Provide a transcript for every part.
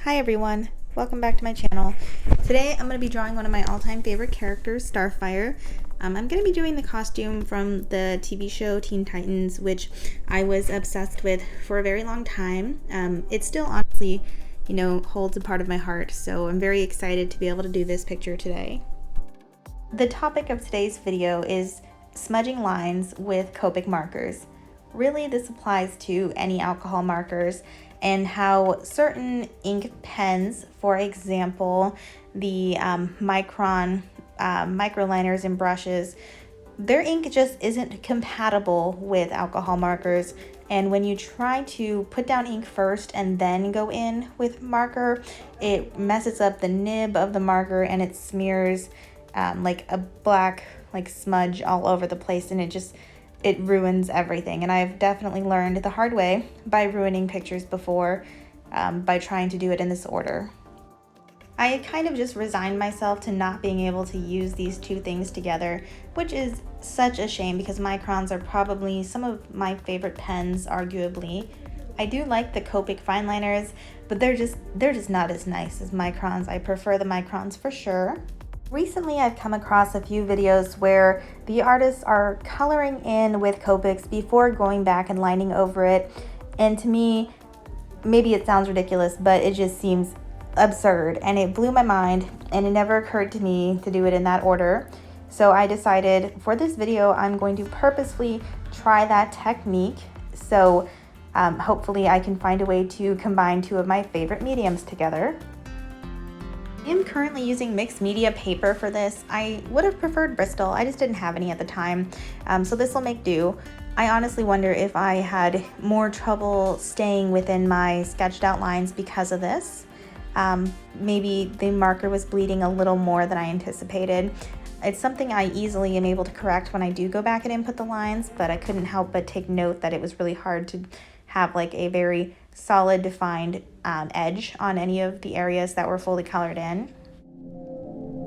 Hi everyone, welcome back to my channel. Today I'm going to be drawing one of my all-time favorite characters, Starfire. I'm going to be doing the costume from the TV show Teen Titans, which I was obsessed with for a very long time. It still honestly, holds a part of my heart, so I'm very excited to be able to do this picture today. The topic of today's video is smudging lines with Copic markers. Really, this applies to any alcohol markers and how certain ink pens, for example, the Micron microliners and brushes, their ink just isn't compatible with alcohol markers. And when you try to put down ink first and then go in with marker, it messes up the nib of the marker and it smears like a black smudge all over the place, and it ruins everything. And I've definitely learned the hard way by ruining pictures before by trying to do it in this order. I kind of just resigned myself to not being able to use these two things together, which is such a shame because Microns are probably some of my favorite pens, arguably. I do like the Copic fine liners, but they're just not as nice as Microns. I prefer the Microns for sure. Recently, I've come across a few videos where the artists are coloring in with Copics before going back and lining over it. And to me, maybe it sounds ridiculous, but it just seems absurd. And it blew my mind, and it never occurred to me to do it in that order. So I decided for this video, I'm going to purposefully try that technique. So hopefully I can find a way to combine two of my favorite mediums together. I am currently using mixed media paper for this. I would have preferred Bristol, I just didn't have any at the time, so this will make do. I honestly wonder if I had more trouble staying within my sketched out lines because of this. Maybe the marker was bleeding a little more than I anticipated. It's something I easily am able to correct when I do go back and input the lines, but I couldn't help but take note that it was really hard to have like a very solid defined edge on any of the areas that were fully colored in.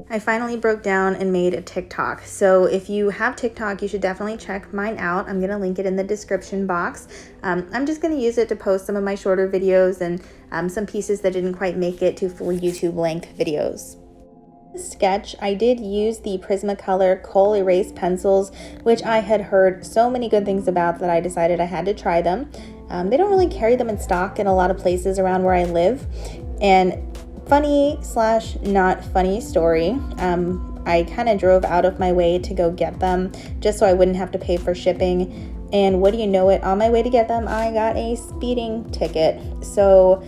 I finally broke down and made a TikTok. So if you have TikTok, you should definitely check mine out. I'm gonna link it in the description box. I'm just gonna use it to post some of my shorter videos and some pieces that didn't quite make it to full YouTube length videos. Sketch, I did use the Prismacolor kohl erase pencils, which I had heard so many good things about that I decided I had to try them. They don't really carry them in stock in a lot of places around where I live. And funny / not funny story, I kind of drove out of my way to go get them just so I wouldn't have to pay for shipping. And what do you know it, on my way to get them, I got a speeding ticket. So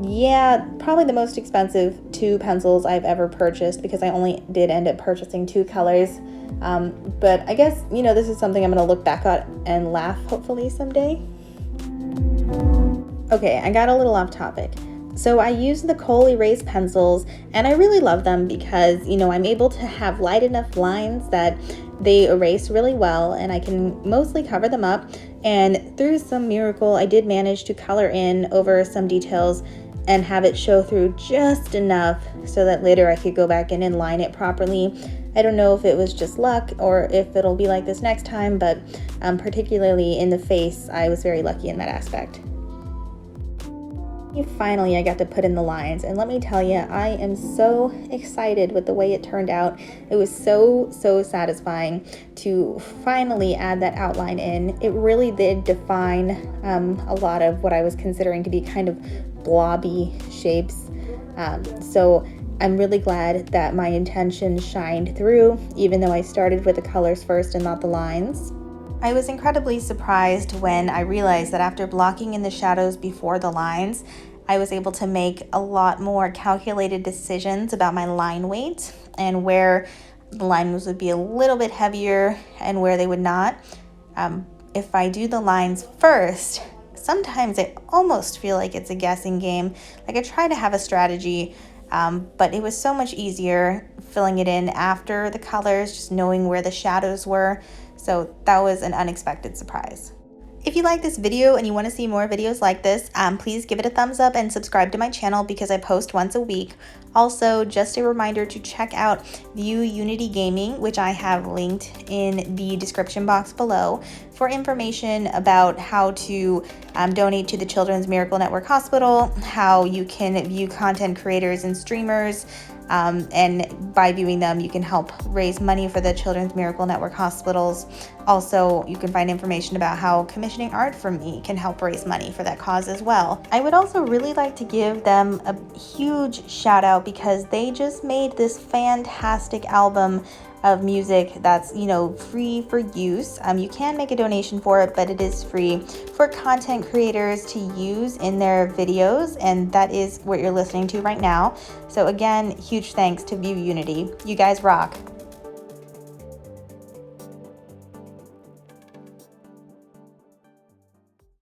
yeah, probably the most expensive two pencils I've ever purchased because I only did end up purchasing two colors. But I guess, this is something I'm going to look back at and laugh hopefully someday. Okay, I got a little off topic. So I use the kohl erase pencils and I really love them because, I'm able to have light enough lines that they erase really well and I can mostly cover them up. And through some miracle, I did manage to color in over some details and have it show through just enough so that later I could go back in and line it properly. I don't know if it was just luck or if it'll be like this next time, but particularly in the face, I was very lucky in that aspect. Finally, I got to put in the lines, and let me tell you, I am so excited with the way it turned out. It was so satisfying to finally add that outline in. It really did define a lot of what I was considering to be kind of blobby shapes. So I'm really glad that my intention shined through, even though I started with the colors first and not the lines. I was incredibly surprised when I realized that after blocking in the shadows before the lines, I was able to make a lot more calculated decisions about my line weight and where the lines would be a little bit heavier and where they would not. If I do the lines first, sometimes I almost feel like it's a guessing game. Like I try to have a strategy, but it was so much easier filling it in after the colors, just knowing where the shadows were. So that was an unexpected surprise. If you like this video and you want to see more videos like this, please give it a thumbs up and subscribe to my channel because I post once a week. Also, just a reminder to check out View Unity Gaming, which I have linked in the description box below, for information about how to donate to the Children's Miracle Network Hospital, how you can view content creators and streamers, and by viewing them you can help raise money for the Children's Miracle Network hospitals. Also, you can find information about how commissioning art from me can help raise money for that cause as well. I would also really like to give them a huge shout out because they just made this fantastic album of music that's, free for use. You can make a donation for it, but it is free for content creators to use in their videos, and that is what you're listening to right now. So again, huge thanks to View Unity. You guys rock.